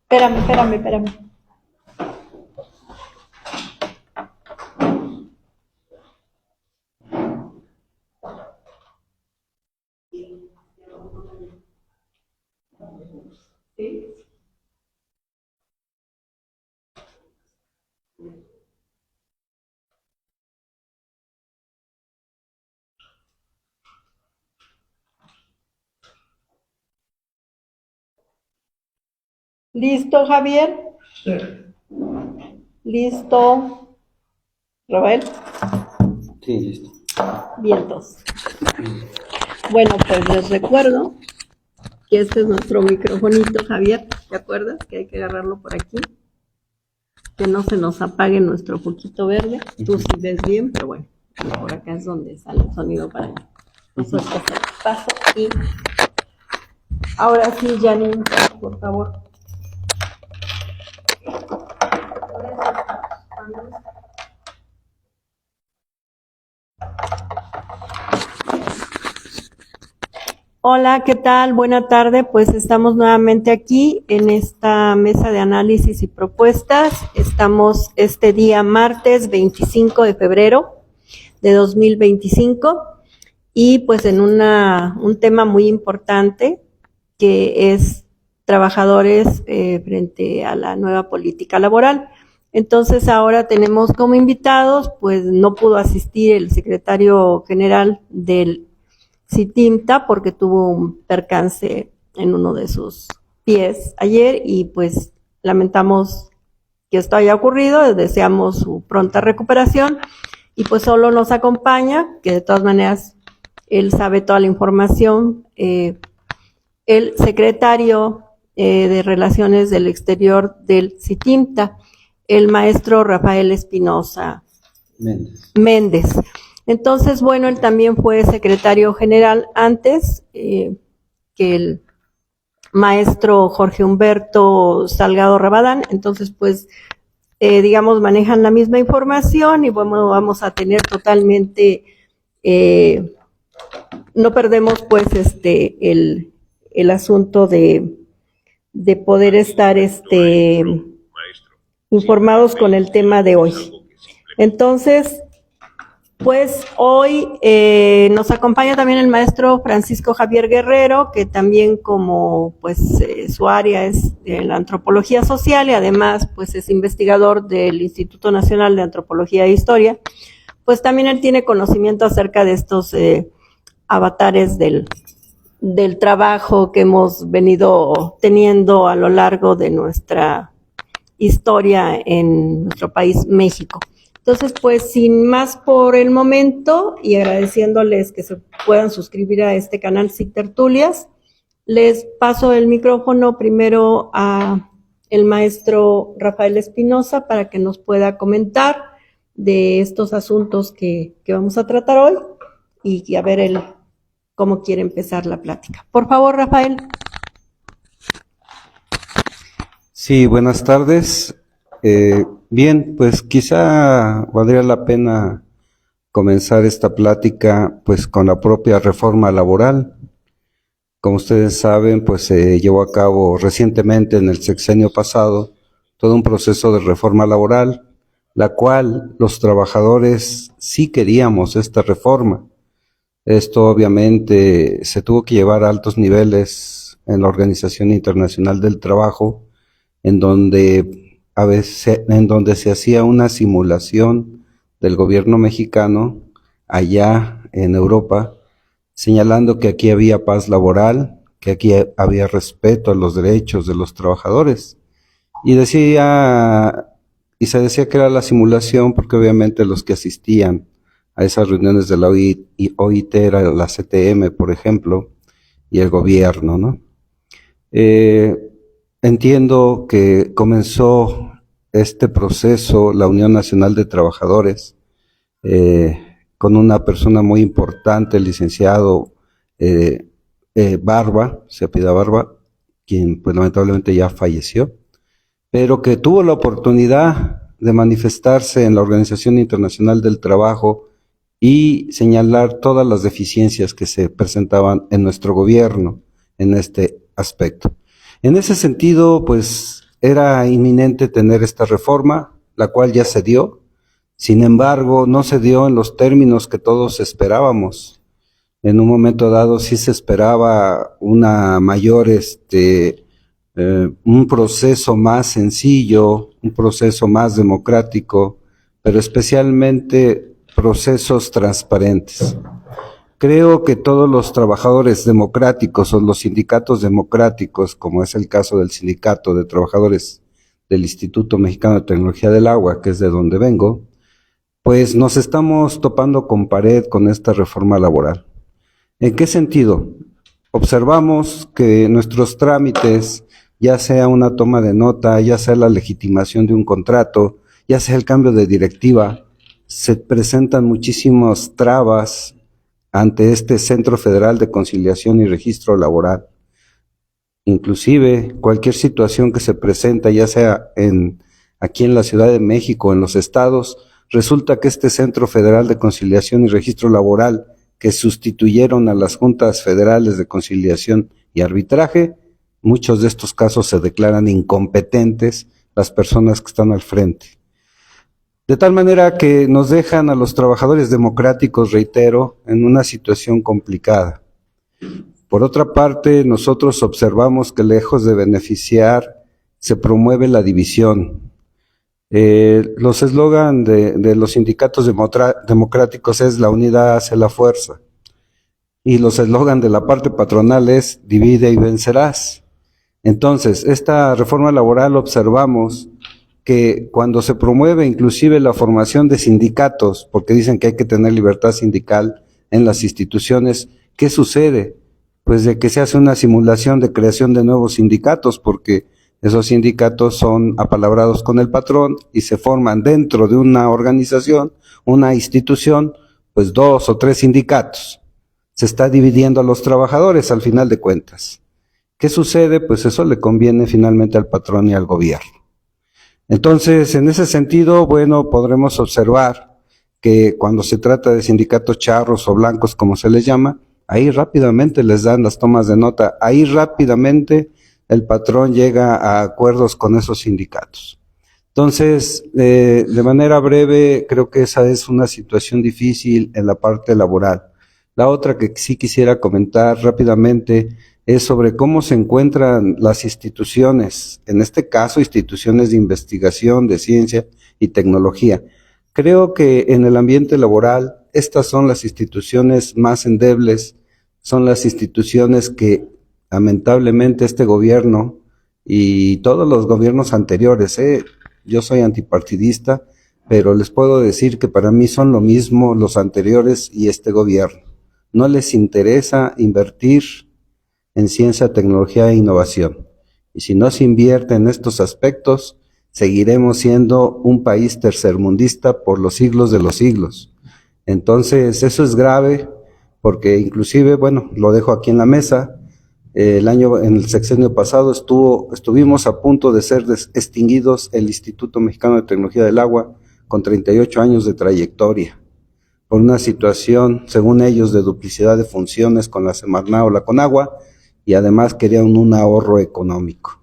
Espérame. ¿Listo, Javier? Sí. ¿Listo? ¿Rafael? Sí, listo. Vientos. Bueno, pues les recuerdo que este es nuestro microfonito, Javier. ¿Te acuerdas? Que hay que agarrarlo por aquí. Que no se nos apague nuestro foquito verde. Tú sí ves bien, pero bueno, por acá es donde sale el sonido para que no sueltes el paso. Y ahora sí, Janine, por favor. Hola, ¿qué tal? Buena tarde. Pues estamos nuevamente aquí en esta mesa de análisis y propuestas. Estamos este día martes 25 de febrero de 2025 y pues en un tema muy importante que es trabajadores frente a la nueva política laboral. Entonces ahora tenemos como invitados, pues no pudo asistir el secretario general del CITIMTA porque tuvo un percance en uno de sus pies ayer y pues lamentamos que esto haya ocurrido, deseamos su pronta recuperación y pues solo nos acompaña, que de todas maneras él sabe toda la información, el secretario de Relaciones del Exterior del CITIMTA, el maestro Rafael Espinosa Méndez. Entonces, bueno, él también fue secretario general antes que el maestro Jorge Humberto Salgado Rabadán. Entonces, pues, digamos, manejan la misma información y bueno, vamos a tener totalmente, no perdemos pues el asunto de poder estar informados con el tema de hoy. Entonces, pues hoy nos acompaña también el maestro Francisco Javier Guerrero, que también como pues su área es de la antropología social y además pues es investigador del Instituto Nacional de Antropología e Historia, pues también él tiene conocimiento acerca de estos avatares del trabajo que hemos venido teniendo a lo largo de nuestra historia en nuestro país, México. Entonces, pues sin más por el momento y agradeciéndoles que se puedan suscribir a este canal SIC Tertulias, les paso el micrófono primero a el maestro Rafael Espinosa para que nos pueda comentar de estos asuntos que vamos a tratar hoy y a ver cómo quiere empezar la plática. Por favor, Rafael. Sí, buenas tardes. Bien, pues quizá valdría la pena comenzar esta plática pues con la propia reforma laboral. Como ustedes saben, pues se llevó a cabo recientemente en el sexenio pasado todo un proceso de reforma laboral, la cual los trabajadores sí queríamos esta reforma. Esto obviamente se tuvo que llevar a altos niveles en la Organización Internacional del Trabajo, en donde se hacía una simulación del gobierno mexicano allá en Europa, señalando que aquí había paz laboral, que aquí había respeto a los derechos de los trabajadores. Y se decía que era la simulación porque obviamente los que asistían a esas reuniones de la OIT era la CTM, por ejemplo, y el gobierno, ¿no? Entiendo que comenzó este proceso la Unión Nacional de Trabajadores con una persona muy importante, el licenciado Barba, se apellida Barba, quien pues lamentablemente ya falleció, pero que tuvo la oportunidad de manifestarse en la Organización Internacional del Trabajo y señalar todas las deficiencias que se presentaban en nuestro gobierno en este aspecto. En ese sentido, pues era inminente tener esta reforma, la cual ya se dio. Sin embargo, no se dio en los términos que todos esperábamos. En un momento dado sí se esperaba una mayor, un proceso más sencillo, un proceso más democrático, pero especialmente procesos transparentes. Creo que todos los trabajadores democráticos o los sindicatos democráticos, como es el caso del Sindicato de Trabajadores del Instituto Mexicano de Tecnología del Agua, que es de donde vengo, pues nos estamos topando con pared con esta reforma laboral. ¿En qué sentido? Observamos que nuestros trámites, ya sea una toma de nota, ya sea la legitimación de un contrato, ya sea el cambio de directiva, se presentan muchísimas trabas ante este Centro Federal de Conciliación y Registro Laboral. Inclusive cualquier situación que se presenta, ya sea aquí en la Ciudad de México, en los estados, resulta que este Centro Federal de Conciliación y Registro Laboral, que sustituyeron a las juntas federales de conciliación y arbitraje, muchos de estos casos se declaran incompetentes las personas que están al frente. De tal manera que nos dejan a los trabajadores democráticos, reitero, en una situación complicada. Por otra parte, nosotros observamos que lejos de beneficiar, se promueve la división. Los eslogan de los sindicatos democráticos es la unidad hace la fuerza. Y los eslogan de la parte patronal es divide y vencerás. Entonces, esta reforma laboral observamos que cuando se promueve inclusive la formación de sindicatos, porque dicen que hay que tener libertad sindical en las instituciones, ¿qué sucede? Pues de que se hace una simulación de creación de nuevos sindicatos, porque esos sindicatos son apalabrados con el patrón y se forman dentro de una organización, una institución, pues 2 o 3 sindicatos. Se está dividiendo a los trabajadores al final de cuentas. ¿Qué sucede? Pues eso le conviene finalmente al patrón y al gobierno. Entonces, en ese sentido, bueno, podremos observar que cuando se trata de sindicatos charros o blancos, como se les llama, ahí rápidamente les dan las tomas de nota, ahí rápidamente el patrón llega a acuerdos con esos sindicatos. Entonces, de manera breve, creo que esa es una situación difícil en la parte laboral. La otra que sí quisiera comentar rápidamente es sobre cómo se encuentran las instituciones, en este caso instituciones de investigación, de ciencia y tecnología. Creo que en el ambiente laboral estas son las instituciones más endebles, son las instituciones que lamentablemente este gobierno y todos los gobiernos anteriores, yo soy antipartidista, pero les puedo decir que para mí son lo mismo los anteriores y este gobierno. No les interesa invertir en ciencia, tecnología e innovación. Y si no se invierte en estos aspectos, seguiremos siendo un país tercermundista por los siglos de los siglos. Entonces, eso es grave, porque inclusive, bueno, lo dejo aquí en la mesa, en el sexenio pasado estuvimos a punto de ser extinguidos el Instituto Mexicano de Tecnología del Agua, con 38 años de trayectoria, por una situación, según ellos, de duplicidad de funciones con la Semarnat o la Conagua, y además querían un ahorro económico.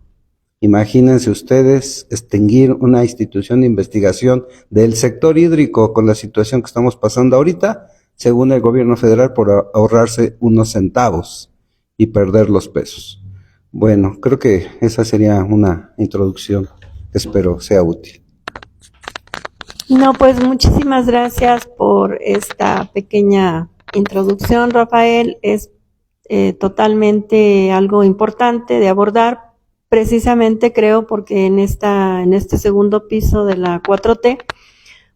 Imagínense ustedes extinguir una institución de investigación del sector hídrico con la situación que estamos pasando ahorita, según el gobierno federal, por ahorrarse unos centavos y perder los pesos. Bueno, creo que esa sería una introducción que espero sea útil. No, pues muchísimas gracias por esta pequeña introducción, Rafael. Es totalmente algo importante de abordar, precisamente creo porque en este segundo piso de la 4T,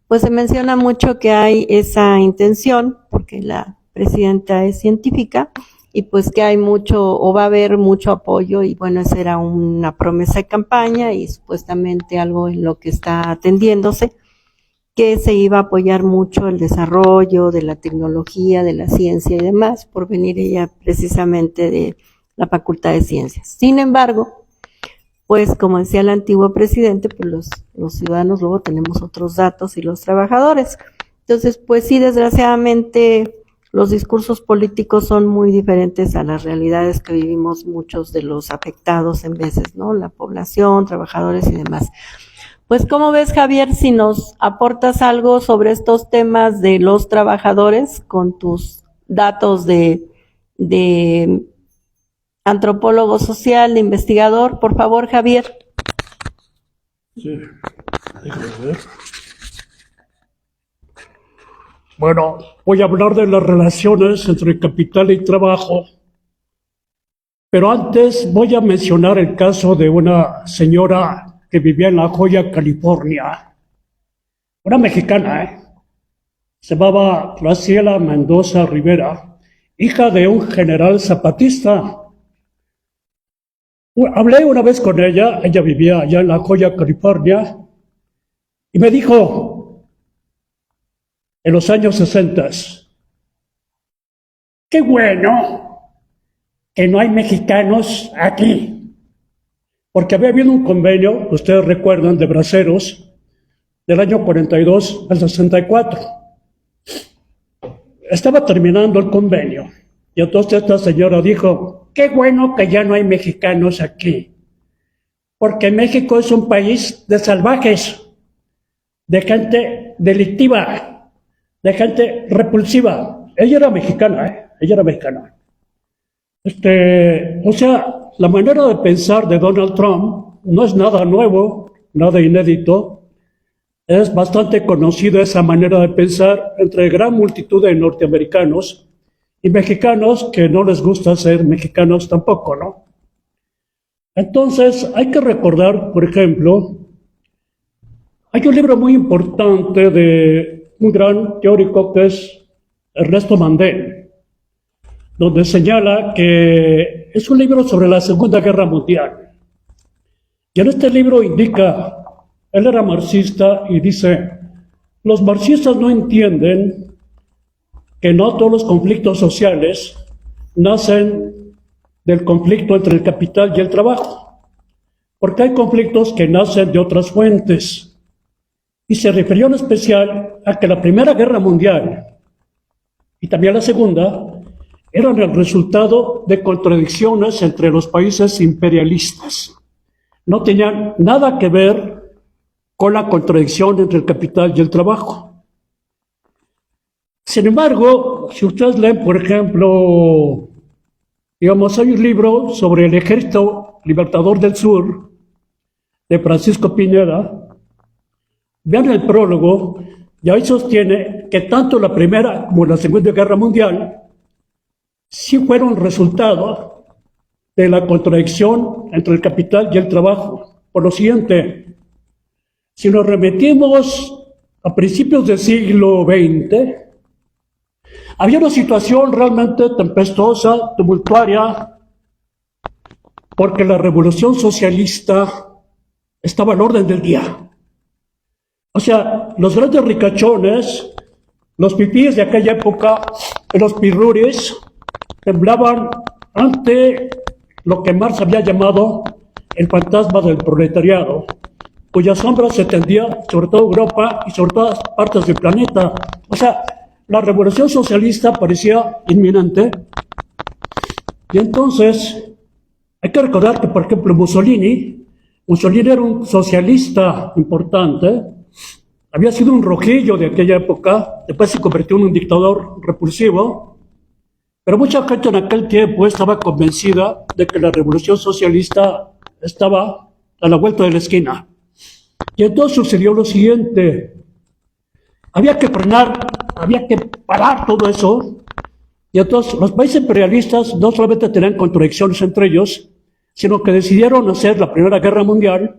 pues se menciona mucho que hay esa intención, porque la presidenta es científica, y pues que hay mucho, o va a haber mucho apoyo, y bueno, esa era una promesa de campaña, y supuestamente algo en lo que está atendiéndose, que se iba a apoyar mucho el desarrollo de la tecnología, de la ciencia y demás, por venir ella precisamente de la Facultad de Ciencias. Sin embargo, pues como decía el antiguo presidente, pues los ciudadanos luego tenemos otros datos y los trabajadores. Entonces, pues sí, desgraciadamente los discursos políticos son muy diferentes a las realidades que vivimos muchos de los afectados en veces, ¿no? La población, trabajadores y demás. Pues, ¿cómo ves, Javier, si nos aportas algo sobre estos temas de los trabajadores con tus datos de antropólogo social, de investigador? Por favor, Javier. Sí, déjame ver. Bueno, voy a hablar de las relaciones entre capital y trabajo, pero antes voy a mencionar el caso de una señora que vivía en La Joya, California, una mexicana, se llamaba Graciela Mendoza Rivera, hija de un general zapatista. Hablé una vez con ella vivía allá en La Joya, California, y me dijo, en los años 60, qué bueno que no hay mexicanos aquí, porque había habido un convenio, ustedes recuerdan, de braceros, del año 42 al 64. Estaba terminando el convenio, y entonces esta señora dijo, qué bueno que ya no hay mexicanos aquí, porque México es un país de salvajes, de gente delictiva, de gente repulsiva. Ella era mexicana, ella era mexicana. O sea, la manera de pensar de Donald Trump no es nada nuevo, nada inédito. Es bastante conocida esa manera de pensar entre gran multitud de norteamericanos y mexicanos que no les gusta ser mexicanos tampoco, ¿no? Entonces, hay que recordar, por ejemplo, hay un libro muy importante de un gran teórico que es Ernesto Mandel, donde señala que es un libro sobre la Segunda Guerra Mundial. Y en este libro indica, él era marxista y dice, los marxistas no entienden que no todos los conflictos sociales nacen del conflicto entre el capital y el trabajo, porque hay conflictos que nacen de otras fuentes. Y se refirió en especial a que la Primera Guerra Mundial y también la Segunda eran el resultado de contradicciones entre los países imperialistas. No tenían nada que ver con la contradicción entre el capital y el trabajo. Sin embargo, si ustedes leen, por ejemplo, digamos, hay un libro sobre el Ejército Libertador del Sur, de Francisco Piñera. Vean el prólogo, y ahí sostiene que tanto la Primera como la Segunda Guerra Mundial sí fueron resultado de la contradicción entre el capital y el trabajo. Por lo siguiente, si nos remitimos a principios del siglo XX, había una situación realmente tempestuosa, tumultuaria, porque la revolución socialista estaba al orden del día. O sea, los grandes ricachones, los fifís de aquella época, los pirruris, temblaban ante lo que Marx había llamado el fantasma del proletariado, cuya sombra se tendía sobre toda Europa y sobre todas partes del planeta. O sea, la revolución socialista parecía inminente. Y entonces, hay que recordar que, por ejemplo, Mussolini era un socialista importante, había sido un rojillo de aquella época, después se convirtió en un dictador repulsivo, pero mucha gente en aquel tiempo estaba convencida de que la revolución socialista estaba a la vuelta de la esquina. Y entonces sucedió lo siguiente, había que frenar, había que parar todo eso, y entonces los países imperialistas no solamente tenían contradicciones entre ellos, sino que decidieron hacer la Primera Guerra Mundial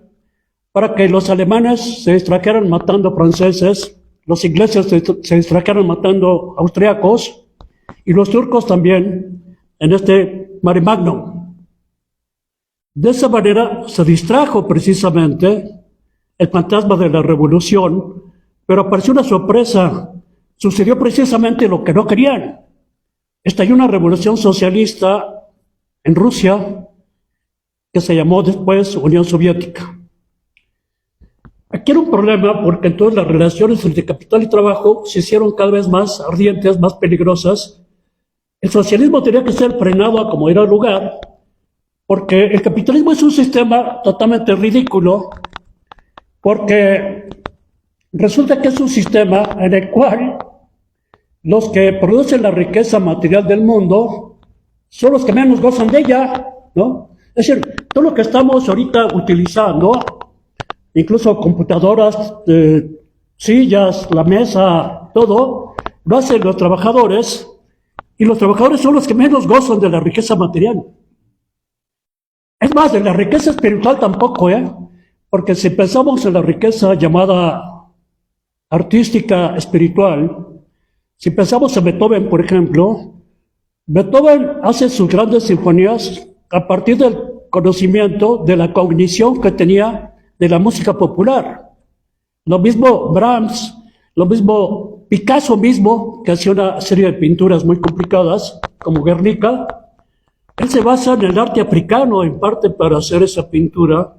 para que los alemanes se distrajeran matando franceses, los ingleses se distrajeran matando austriacos, y los turcos también en este mare magnum. De esa manera se distrajo precisamente el fantasma de la revolución, pero apareció una sorpresa. Sucedió precisamente lo que no querían. Estalló una revolución socialista en Rusia que se llamó después Unión Soviética. Aquí era un problema porque entonces las relaciones entre capital y trabajo se hicieron cada vez más ardientes, más peligrosas, el socialismo tenía que ser frenado a como era el lugar, porque el capitalismo es un sistema totalmente ridículo, porque resulta que es un sistema en el cual los que producen la riqueza material del mundo son los que menos gozan de ella, ¿no? Es decir, todo lo que estamos ahorita utilizando, incluso computadoras, sillas, la mesa, todo, lo hacen los trabajadores, y los trabajadores son los que menos gozan de la riqueza material. Es más, de la riqueza espiritual tampoco, porque si pensamos en la riqueza llamada artística espiritual, si pensamos en Beethoven, por ejemplo, Beethoven hace sus grandes sinfonías a partir del conocimiento, de la cognición que tenía de la música popular. Lo mismo Brahms, lo mismo Picasso mismo, que hacía una serie de pinturas muy complicadas, como Guernica. Él se basa en el arte africano, en parte, para hacer esa pintura.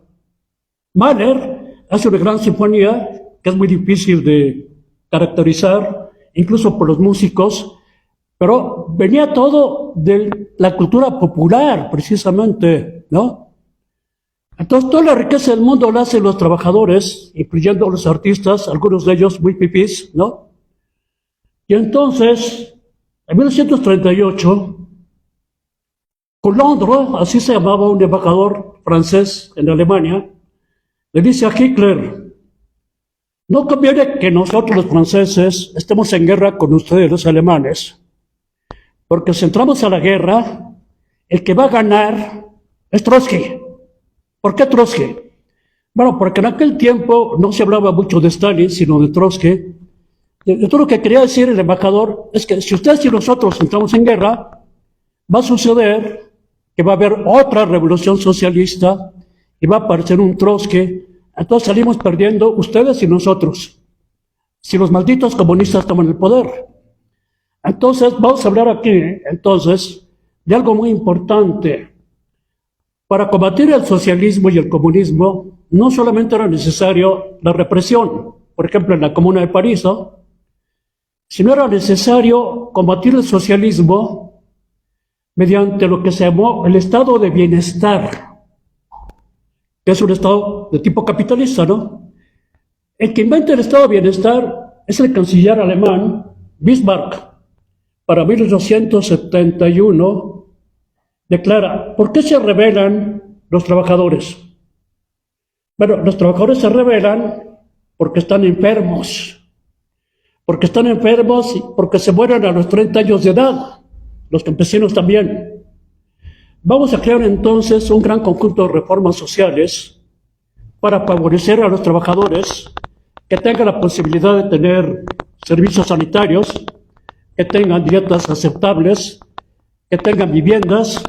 Mahler hace una gran sinfonía, que es muy difícil de caracterizar, incluso por los músicos, pero venía todo de la cultura popular, precisamente, ¿no? Entonces, toda la riqueza del mundo la hacen los trabajadores, incluyendo los artistas, algunos de ellos muy pipís, ¿no? Y entonces, en 1938, Coulondre, así se llamaba un embajador francés en Alemania, le dice a Hitler: no conviene que nosotros los franceses estemos en guerra con ustedes los alemanes, porque si entramos a la guerra, el que va a ganar es Trotsky. ¿Por qué Trotsky? Bueno, porque en aquel tiempo no se hablaba mucho de Stalin, sino de Trotsky. Y todo lo que quería decir el embajador es que si ustedes y nosotros entramos en guerra, va a suceder que va a haber otra revolución socialista y va a aparecer un Trotsky. Entonces salimos perdiendo ustedes y nosotros, si los malditos comunistas toman el poder. Entonces vamos a hablar aquí, entonces, de algo muy importante. Para combatir el socialismo y el comunismo, no solamente era necesario la represión, por ejemplo en la Comuna de París, ¿no?, sino era necesario combatir el socialismo mediante lo que se llamó el estado de bienestar, que es un estado de tipo capitalista, ¿no? El que inventa el estado de bienestar es el canciller alemán Bismarck. Para 1871 declara: ¿por qué se rebelan los trabajadores? Bueno, los trabajadores se rebelan porque están enfermos. Porque están enfermos y porque se mueren a los 30 años de edad. Los campesinos también. Vamos a crear entonces un gran conjunto de reformas sociales para favorecer a los trabajadores, que tengan la posibilidad de tener servicios sanitarios, que tengan dietas aceptables, que tengan viviendas.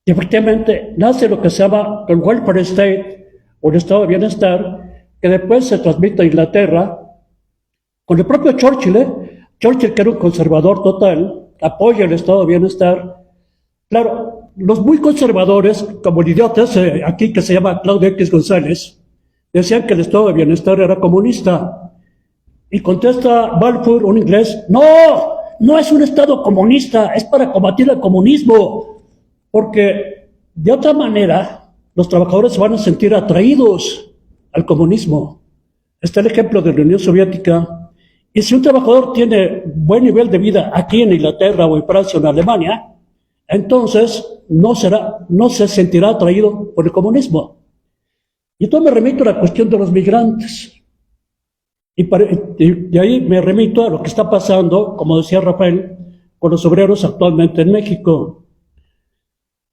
Y efectivamente nace lo que se llama el welfare state, o el estado de bienestar, que después se transmite a Inglaterra con el propio Churchill. Churchill, que era un conservador total, apoya el estado de bienestar. Claro, los muy conservadores, como el idiota ese aquí que se llama Claudio X González, decían que el estado de bienestar era comunista. Y contesta Balfour, un inglés: no, no es un estado comunista, es para combatir el comunismo, porque de otra manera los trabajadores se van a sentir atraídos al comunismo. Está el ejemplo de la Unión Soviética. Y si un trabajador tiene buen nivel de vida aquí en Inglaterra o en Francia o en Alemania, entonces no se sentirá atraído por el comunismo. Y entonces me remito a la cuestión de los migrantes. Y de ahí me remito a lo que está pasando, como decía Rafael, con los obreros actualmente en México.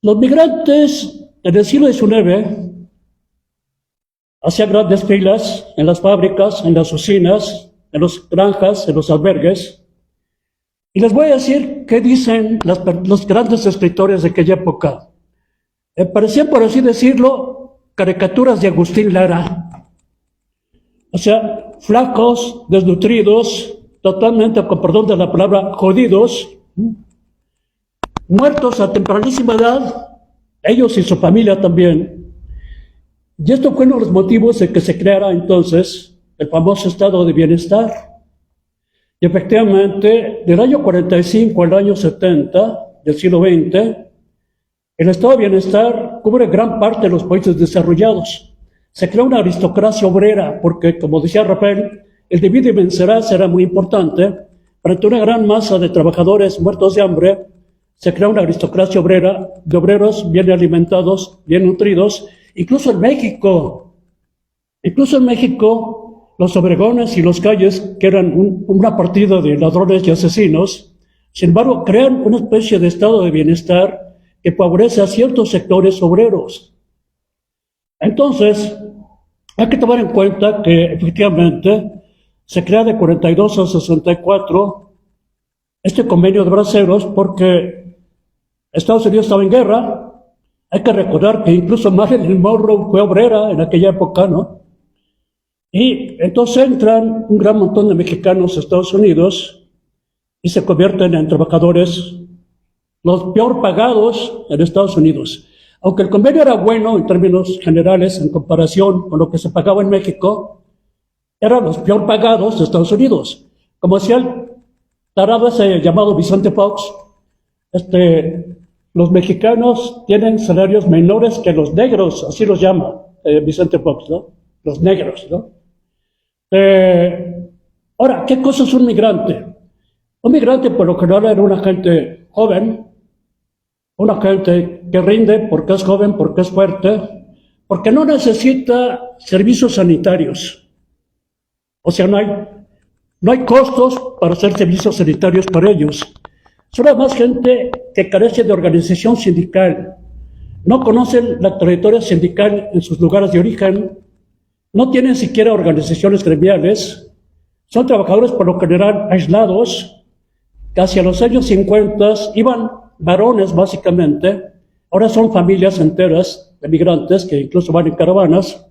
Los migrantes en el siglo XIX hacían grandes filas en las fábricas, en las usinas, en las granjas, en los albergues. Y les voy a decir qué dicen los grandes escritores de aquella época. Parecían, por así decirlo, caricaturas de Agustín Lara. O sea, flacos, desnutridos, totalmente, con perdón de la palabra, jodidos, muertos a tempranísima edad, ellos y su familia también. Y esto fue uno de los motivos de que se creara entonces el famoso estado de bienestar. Y efectivamente, del año 45 al año 70 del siglo XX, el estado de bienestar cubre gran parte de los países desarrollados. Se crea una aristocracia obrera, porque, como decía Rafael, el divide y vencerá será muy importante. Frente a una gran masa de trabajadores muertos de hambre, se crea una aristocracia obrera, de obreros bien alimentados, bien nutridos. Incluso en México, los Obregones y los Calles, que eran una partida de ladrones y asesinos, sin embargo, crean una especie de estado de bienestar que favorece a ciertos sectores obreros. Entonces, hay que tomar en cuenta que efectivamente se crea de 42 a 64 este convenio de braceros porque Estados Unidos estaba en guerra. Hay que recordar que incluso Marilyn Monroe fue obrera en aquella época, ¿no? Y entonces entran un gran montón de mexicanos a Estados Unidos y se convierten en trabajadores los peor pagados en Estados Unidos. Aunque el convenio era bueno en términos generales en comparación con lo que se pagaba en México, eran los peor pagados de Estados Unidos. Como decía el tarado ese llamado Vicente Fox, los mexicanos tienen salarios menores que los negros, así los llama Vicente Fox, ¿no? Los negros, ¿no? Ahora, ¿qué cosa es un migrante? Un migrante por lo general era una gente joven, una gente que rinde porque es joven, porque es fuerte, porque no necesita servicios sanitarios. O sea, no hay costos para hacer servicios sanitarios para ellos. Son además gente que carece de organización sindical, no conocen la trayectoria sindical en sus lugares de origen, no tienen siquiera organizaciones gremiales, son trabajadores por lo general aislados, que hacia los años 50 iban varones básicamente, ahora son familias enteras de migrantes que incluso van en caravanas.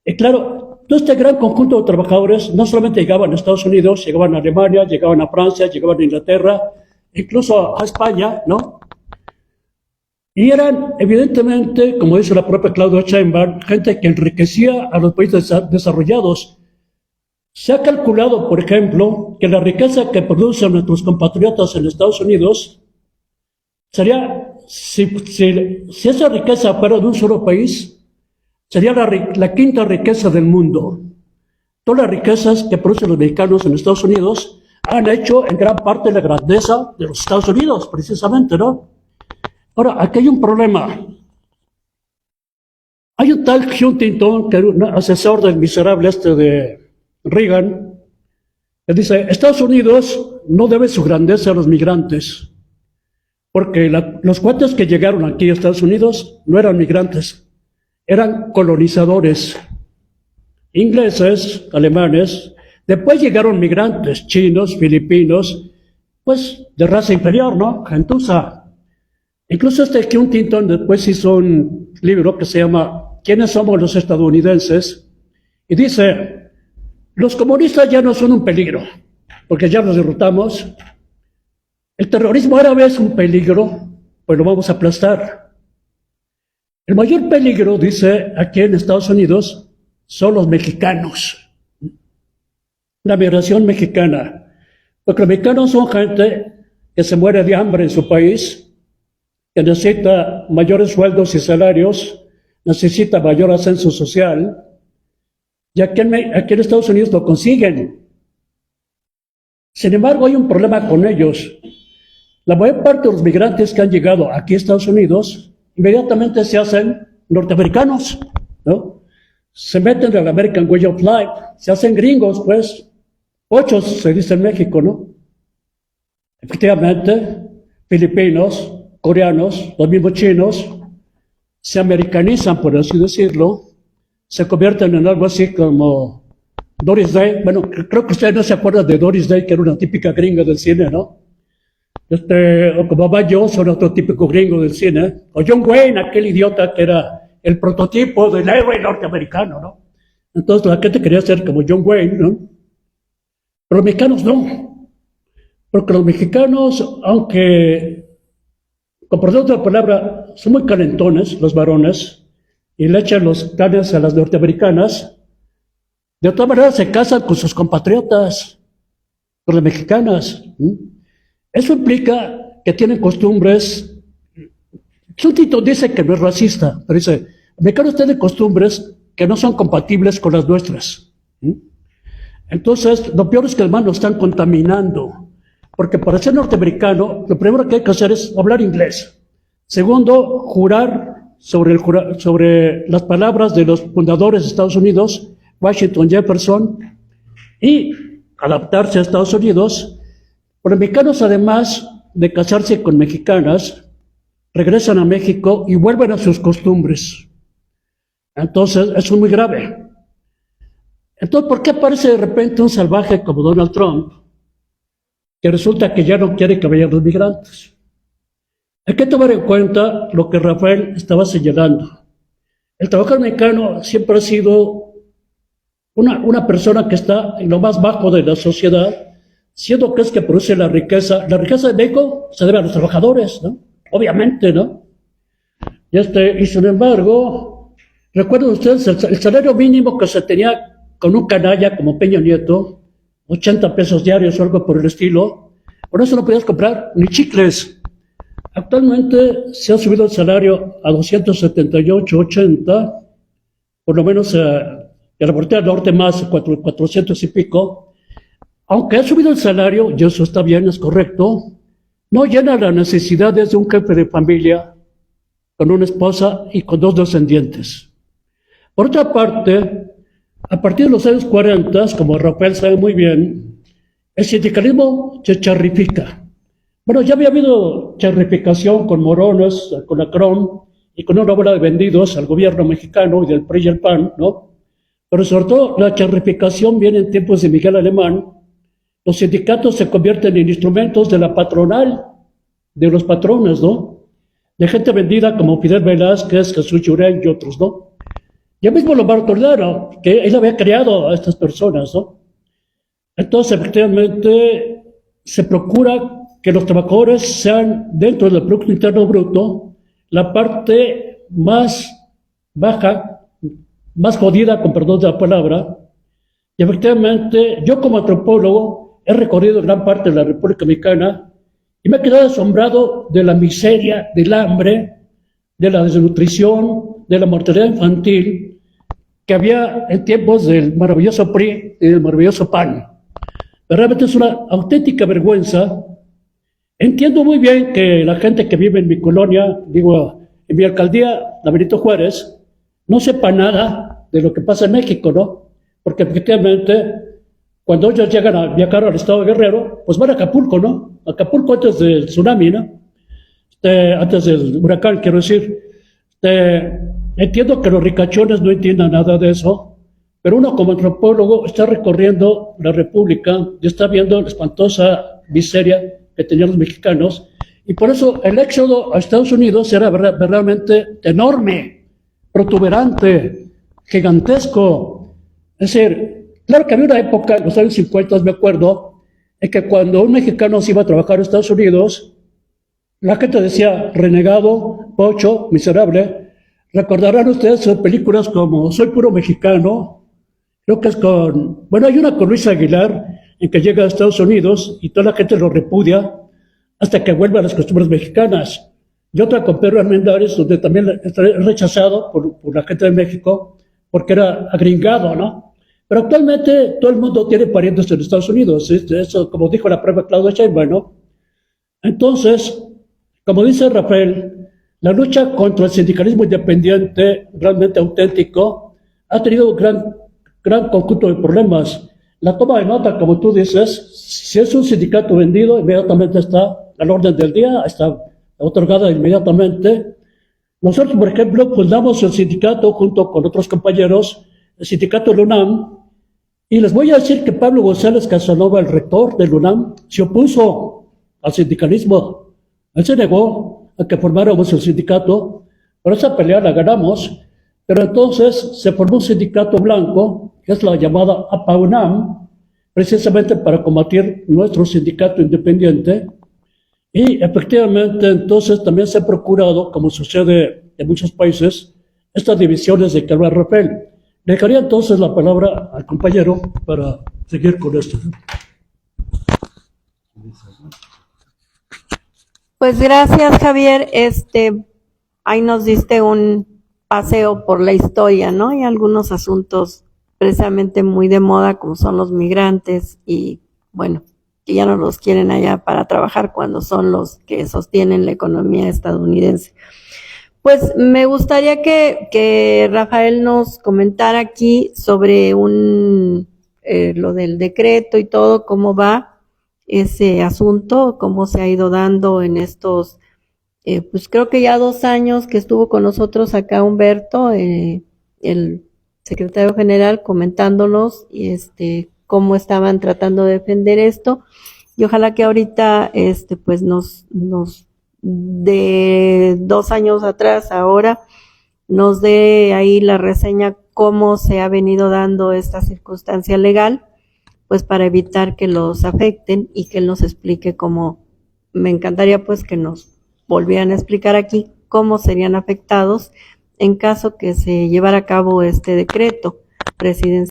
Y claro, todo este gran conjunto de trabajadores no solamente llegaban a Estados Unidos, llegaban a Alemania, llegaban a Francia, llegaban a Inglaterra, incluso a España, ¿no? Y eran, evidentemente, como dice la propia Claudia Sheinbaum, gente que enriquecía a los países desarrollados. Se ha calculado, por ejemplo, que la riqueza que producen nuestros compatriotas en Estados Unidos sería, si esa riqueza fuera de un solo país, sería la quinta riqueza del mundo. Todas las riquezas que producen los mexicanos en Estados Unidos han hecho en gran parte la grandeza de los Estados Unidos, precisamente, ¿no? Ahora, aquí hay un problema. Hay un tal Huntington, que era un asesor del miserable de Reagan, que dice, Estados Unidos no debe su grandeza a los migrantes, porque los cuates que llegaron aquí a Estados Unidos no eran migrantes, eran colonizadores, ingleses, alemanes. Después llegaron migrantes, chinos, filipinos, pues de raza inferior, ¿no? Gentuza. Incluso Huntington después hizo un libro que se llama ¿Quiénes somos los estadounidenses? Y dice, los comunistas ya no son un peligro, porque ya los derrotamos. El terrorismo árabe es un peligro, pues lo vamos a aplastar. El mayor peligro, dice, aquí en Estados Unidos, son los mexicanos. La migración mexicana. Porque los mexicanos son gente que se muere de hambre en su país, que necesita mayores sueldos y salarios, necesita mayor ascenso social, y aquí en Estados Unidos lo consiguen. Sin embargo, hay un problema con ellos. La mayor parte de los migrantes que han llegado aquí a Estados Unidos, inmediatamente se hacen norteamericanos, ¿no? Se meten en el American Way of Life, se hacen gringos, pues, ochos se dice en México, ¿no? Efectivamente, filipinos, coreanos, los mismos chinos, se americanizan, por así decirlo, se convierten en algo así como Doris Day. Bueno, creo que ustedes no se acuerdan de Doris Day, que era una típica gringa del cine, ¿no? O como Bob Johnson, otro típico gringo del cine, o John Wayne, aquel idiota que era el prototipo del héroe norteamericano, ¿no? Entonces la gente quería ser como John Wayne, ¿no? Pero los mexicanos no, porque los mexicanos, aunque con perdón de la palabra, son muy calentones los varones y le echan los canes a las norteamericanas, de otra manera se casan con sus compatriotas. con las mexicanas. Eso implica que tienen costumbres. Su título dice que no es racista, pero dice, los mexicanos tienen costumbres que no son compatibles con las nuestras. Entonces, lo peor es que además nos están contaminando, porque para ser norteamericano, lo primero que hay que hacer es hablar inglés. Segundo, jurar sobre las palabras de los fundadores de Estados Unidos, Washington, Jefferson, y adaptarse a Estados Unidos. Los mexicanos, además de casarse con mexicanas, regresan a México y vuelven a sus costumbres. Entonces, eso es muy grave. Entonces, ¿por qué aparece de repente un salvaje como Donald Trump, que resulta que ya no quiere que vayan los migrantes? Hay que tomar en cuenta lo que Rafael estaba señalando. El trabajador mexicano siempre ha sido una persona que está en lo más bajo de la sociedad, siendo que es que produce la riqueza. La riqueza de México se debe a los trabajadores, ¿no? Obviamente, ¿no? Y sin embargo, recuerden ustedes el salario mínimo que se tenía con un canalla como Peña Nieto, 80 pesos diarios o algo por el estilo. Por eso no podías comprar ni chicles. Actualmente se ha subido el salario a 278.80, por lo menos en la frontera norte más 400 y pico. Aunque ha subido el salario, y eso está bien, es correcto, no llena las necesidades de un jefe de familia con una esposa y con 2 descendientes. Por otra parte, a partir de los años 40, como Rafael sabe muy bien, el sindicalismo se charrifica. Bueno, ya había habido charrificación con Morones, con Acron y con una bola de vendidos al gobierno mexicano y del PRI y el PAN, ¿no? Pero sobre todo la charrificación viene en tiempos de Miguel Alemán. Los sindicatos se convierten en instrumentos de la patronal, de los patrones, ¿no? De gente vendida como Fidel Velázquez, Jesús Llurén y otros, ¿no? Ya mismo Lombardo Toledano, que él había creado a estas personas, ¿no? Entonces, efectivamente, se procura que los trabajadores sean, dentro del Producto Interno Bruto, la parte más baja, más jodida, con perdón de la palabra. Y efectivamente, yo como antropólogo he recorrido gran parte de la República Mexicana y me he quedado asombrado de la miseria, del hambre, de la desnutrición, de la mortalidad infantil que había en tiempos del maravilloso PRI y del maravilloso PAN. Realmente es una auténtica vergüenza. Entiendo muy bien que la gente que vive en mi colonia, digo, en mi alcaldía, la Benito Juárez, no sepa nada de lo que pasa en México, ¿no? Porque efectivamente, cuando ellos llegan a viajar al estado de Guerrero, pues van a Acapulco, ¿no? Acapulco antes del tsunami, ¿no? Antes del huracán, quiero decir. Entiendo que los ricachones no entiendan nada de eso, pero uno como antropólogo está recorriendo la República y está viendo la espantosa miseria que tenían los mexicanos, y por eso el éxodo a Estados Unidos era verdaderamente enorme, protuberante, gigantesco. Es decir, claro que había una época, en los años 50, me acuerdo, en que cuando un mexicano se iba a trabajar a Estados Unidos, la gente decía renegado, pocho, miserable. Recordarán ustedes películas como Soy puro mexicano, creo que es bueno, hay una con Luis Aguilar, en que llega a Estados Unidos y toda la gente lo repudia hasta que vuelve a las costumbres mexicanas. Y otra con Pedro Armendáriz, donde también es rechazado por la gente de México porque era agringado, ¿no? Pero actualmente todo el mundo tiene parientes en Estados Unidos, eso como dijo la propia Claudia Sheinbaum, ¿no? Entonces, como dice Rafael, la lucha contra el sindicalismo independiente, realmente auténtico, ha tenido un gran conjunto de problemas. La toma de nota, como tú dices, si es un sindicato vendido, inmediatamente está al orden del día, está otorgada inmediatamente. Nosotros, por ejemplo, fundamos el sindicato junto con otros compañeros, el sindicato de la UNAM, y les voy a decir que Pablo González Casanova, el rector de la UNAM, se opuso al sindicalismo. Él se negó a que formáramos el sindicato, pero esa pelea la ganamos. Pero entonces se formó un sindicato blanco, que es la llamada APA-UNAM, precisamente para combatir nuestro sindicato independiente. Y efectivamente entonces también se ha procurado, como sucede en muchos países, estas divisiones de que habla Rafael. Le dejaría entonces la palabra al compañero para seguir con esto. Pues gracias, Javier. Ahí nos diste un paseo por la historia, ¿no? Y algunos asuntos precisamente muy de moda, como son los migrantes y, bueno, que ya no los quieren allá para trabajar cuando son los que sostienen la economía estadounidense. Pues me gustaría que Rafael nos comentara aquí sobre lo del decreto y todo, cómo va ese asunto, cómo se ha ido dando en estos, pues creo que ya 2 años que estuvo con nosotros acá Humberto, el secretario general, comentándonos y cómo estaban tratando de defender esto. Y ojalá que ahorita, pues nos de 2 años atrás, ahora, nos dé ahí la reseña cómo se ha venido dando esta circunstancia legal, pues para evitar que los afecten y que él nos explique cómo, me encantaría pues que nos volvieran a explicar aquí cómo serían afectados en caso que se llevara a cabo este decreto presidencial.